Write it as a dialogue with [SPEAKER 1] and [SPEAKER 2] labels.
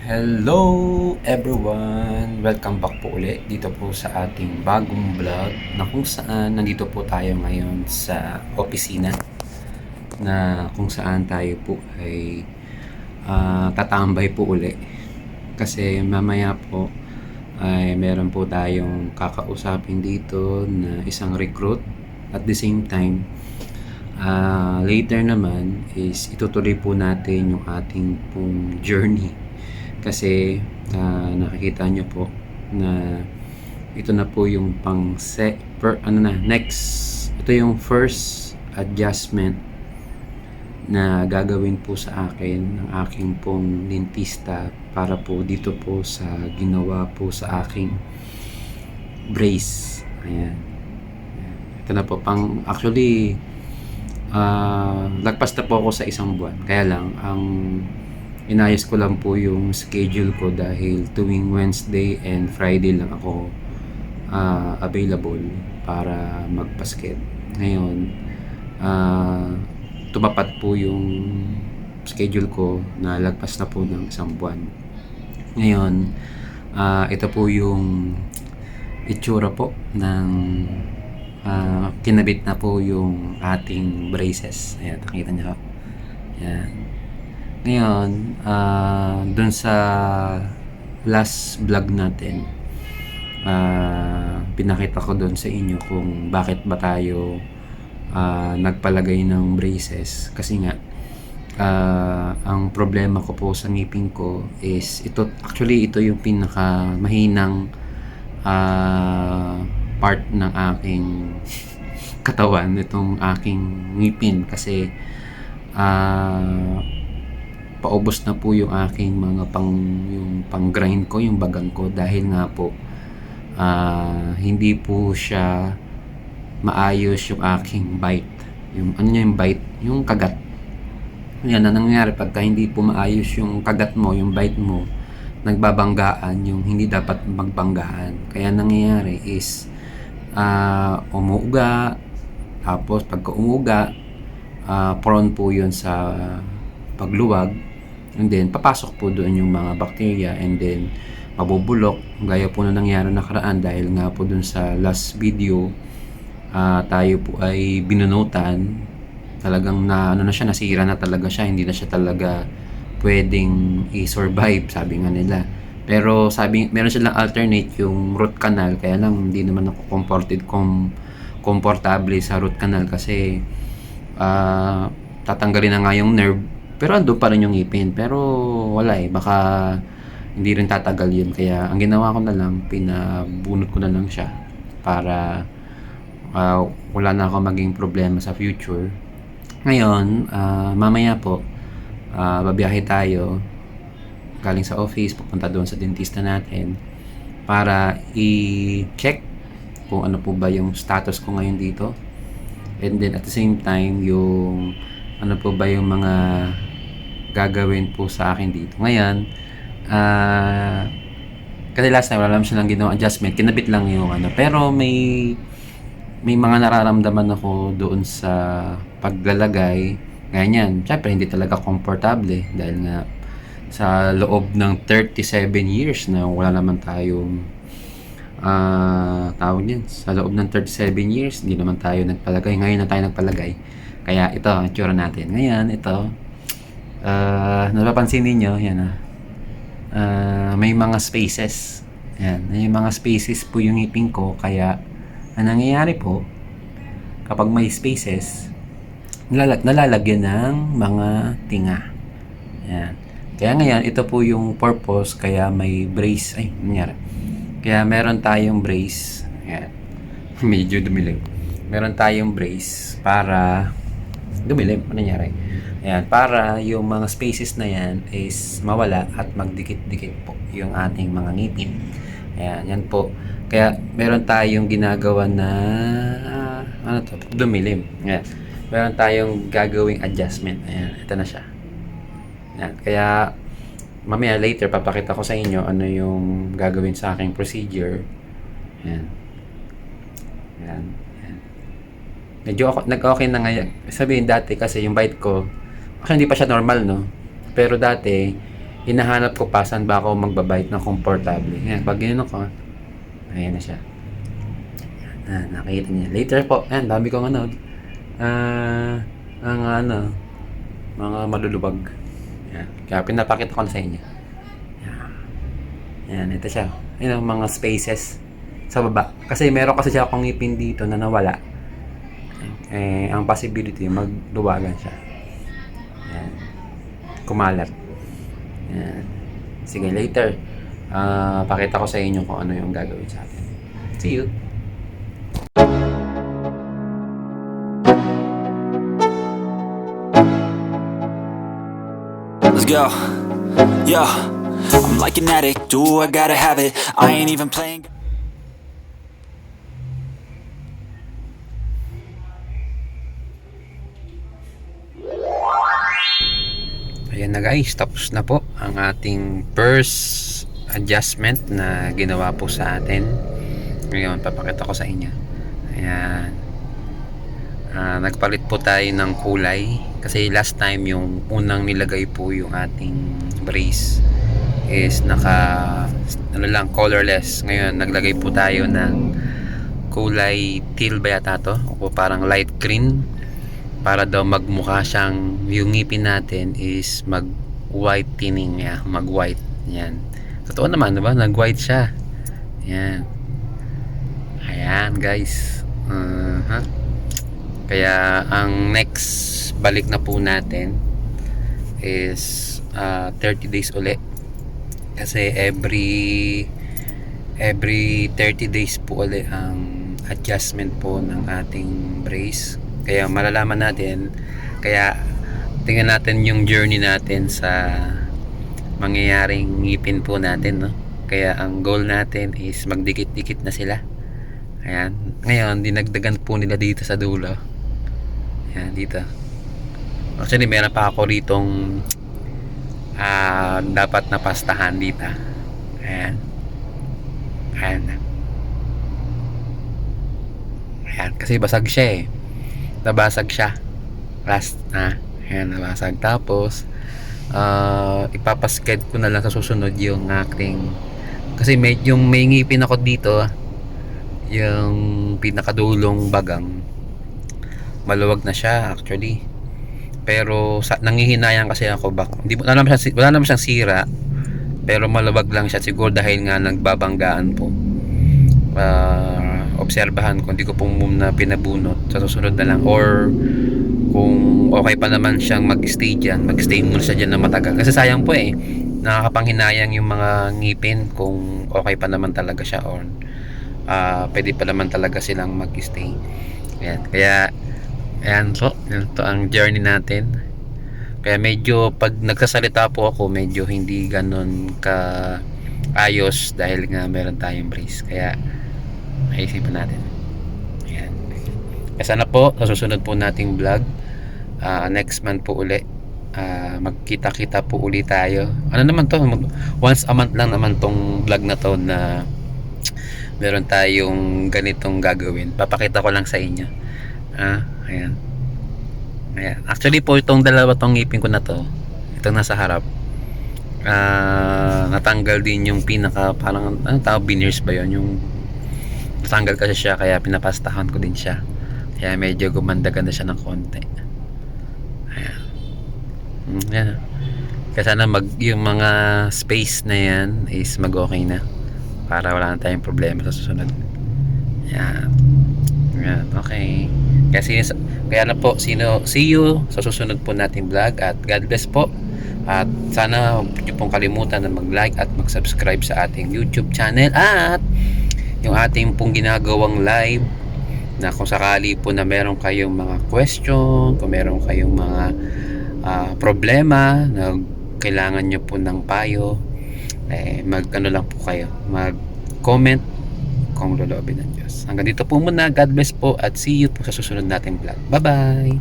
[SPEAKER 1] Hello everyone! Welcome back po ulit dito po sa ating bagong vlog na kung saan nandito po tayo ngayon sa opisina na kung saan tayo po ay tatambay po uli kasi mamaya po ay meron po tayong kakausapin dito na isang recruit at the same time later naman is itutuloy po natin yung ating pong journey kasi nakikita nyo po na ito na po yung next, ito yung first adjustment na gagawin po sa akin ng aking pong dentista para po dito po sa ginawa po sa aking brace. Ayan. Ito na po actually lagpas na po ako sa isang buwan, kaya lang ang inayos ko lang po yung schedule ko dahil tuwing Wednesday and Friday lang ako available para magpasket. Ngayon, tumapat po yung schedule ko na lagpas na po ng isang buwan. Ngayon, ito po yung itsura po ng kinabit na po yung ating braces. Ayan, nakita niyo. Ayan. Ngayon, dun sa last vlog natin, pinakita ko dun sa inyo kung bakit ba tayo nagpalagay ng braces. Kasi nga, ang problema ko po sa ngipin ko is ito yung pinaka mahinang part ng aking katawan, itong aking ngipin kasi paubos na po yung aking mga yung pang-grind ko, yung bagang ko dahil nga po hindi po siya maayos yung aking bite. Yung yung bite, yung kagat. Yan na nangyayari pagka hindi po maayos yung kagat mo, yung bite mo, nagbabanggaan yung hindi dapat magbanggaan. Kaya nangyayari is umuuga, tapos pagka umuga, prone po yun sa pagluwag. And then, papasok po doon yung mga bacteria and then, mabubulok. Gaya po na nangyari nakaraan dahil nga po doon sa last video, tayo po ay binunutan. Talagang nasira na talaga siya. Hindi na siya talaga pwedeng i-survive, sabi nga nila. Pero meron silang alternate yung root canal. Kaya lang, hindi naman ako komportable sa root canal kasi tatanggalin na nga yung nerve. Pero ando pa rin yung ngipin. Pero wala baka hindi rin tatagal yun. Kaya ang ginawa ko na lang, pinabunot ko na lang siya para wala na ako maging problema sa future. Ngayon, mamaya po, babiyahe tayo galing sa office, pupunta doon sa dentista natin para i-check kung ano po ba yung status ko ngayon dito. And then at the same time, yung ano po ba yung mga gagawin po sa akin dito. Ngayon, kasi last time wala naman silang ginawang adjustment, kinabit lang yung pero may mga nararamdaman ako doon sa paglalagay. Ganyan, syempre hindi talaga komportable dahil nga sa loob ng 37 years na wala naman tayong tawag niyan, sa loob ng 37 years hindi naman tayo nagpalagay. Ngayon na tayo nagpalagay, kaya ito ang itsura natin ngayon. Ito, napapansin niyo yan, may mga spaces. Yan, may mga spaces po yung ngipin ko, kaya ang nangyayari po kapag may spaces, nalalagyan ng mga tinga. Yan. Kaya ngayon, ito po yung purpose kaya may brace. Kaya meron tayong brace. Yan. Medyo dumilim. Meron tayong brace para dumilim. Ano nangyari? Ayan, para yung mga spaces na yan is mawala at magdikit-dikit po yung ating mga ngipin. Ayan, yan po. Kaya meron tayong ginagawa na dumilim. Ayan. Meron tayong gagawing adjustment. Ayan, ito na siya. Ayan, kaya mamaya later papakita ko sa inyo ano yung gagawin sa aking procedure. Ayan. Ayan. Ayan. Medyo nag-okay na ngayon. Sabihin dati kasi yung bite ko, actually hindi pa siya normal, no? Pero dati, hinahanap ko pa saan ba ako magbabite ng komportable. Yan, pag ginano ko, ayan na siya. Nakita niya. Later po, ayan, dami kong ano, ang ano, mga malulubag. Yan. Kaya pinapakita ko na sa inyo. Yan, ito siya. Ayan ang mga spaces sa baba. Kasi meron kasi siya akong ngipin dito na nawala. Ang possibility, magluwagan siya. Yan. Kumalat. Yan. Sige, later. Pakita ko sa inyo kung ano yung gagawin sa atin. See you!
[SPEAKER 2] Let's go. Yo, I'm like an addict, do I gotta have it. I ain't even playing.
[SPEAKER 1] Ayan na guys, tapos na po ang ating first adjustment na ginawa po sa atin. Ngayon, papakita ko sa inyo. Ayan. Nagpalit po tayo ng kulay kasi last time yung unang nilagay po yung ating brace is colorless. Ngayon naglagay po tayo ng kulay teal ba yata to, o parang light green, para daw magmukha siyang yung ngipin natin is mag whitening niya, mag white. Yan, totoo naman diba, nag white siya. Yan, ayan guys. Kaya ang next balik na po natin is 30 days uli, kasi every 30 days po uli ang adjustment po ng ating brace. Kaya malalaman natin, kaya tingnan natin yung journey natin sa mangyayaring ngipin po natin, no? Kaya ang goal natin is magdikit-dikit na sila. Ayan, ngayon dinagdagan po nila dito sa dulo. Ayan, dito. Actually meron pa ako ritong dapat na pastahan dito. Ayan. Ayan. Ayan, kasi basag siya eh. Nabasag siya last ayan, nabasag. Tapos ipapasked ko na lang sa susunod yung aking, kasi yung may ngipin ako dito, yung pinakadulong bagang maluwag na siya actually, pero nangihinayang kasi ako wala naman siyang sira, pero maluwag lang siya siguro dahil nga nagbabanggaan po. Obserbahan ko, hindi ko po muna pinabunot. Sa susunod na lang, or kung okay pa naman siyang mag-stay muna siya dyan na matagal, kasi sayang po eh, nakakapanghinayang yung mga ngipin kung okay pa naman talaga siya, or pwede pa naman talaga silang mag-stay. Ayan, kaya ayan po, ito ang journey natin. Kaya medyo pag nagsasalita po ako, medyo hindi ganon ka ayos dahil nga meron tayong brace. Kaya ayusin natin. Ayan. Kaya sana po sa susunod po nating vlog, next month po uli, magkita-kita po uli tayo. Ano naman to, once a month lang naman tong vlog na to, na meron tayong ganitong gagawin. Papakita ko lang sa inyo. Ayan. Ayan. Actually po, itong dalawa tong ngipin ko na to, itong nasa harap, natanggal din yung pinaka, parang veneers ba yun, yung natanggal kasi siya, kaya pinapastahan ko din siya, kaya medyo gumanda-ganda siya ng konti. Ayan. Ayan. Kaya sana yung mga space na yan is mag okay na, para wala na tayong problema sa susunod. Ayan. Ayan. Okay, kaya na po, see you sa susunod po nating vlog, at God bless po. At sana huwag niyo pong kalimutan na mag-like at mag-subscribe sa ating YouTube channel, at yung ating pong ginagawang live, na kung sakali po na meron kayong mga question, kung meron kayong mga problema na kailangan nyo po ng payo, mag-ano lang po kayo, mag-comment kung loloobin ng Diyos. Hanggang dito po muna. God bless po, at see you po sa susunod nating vlog. Bye bye.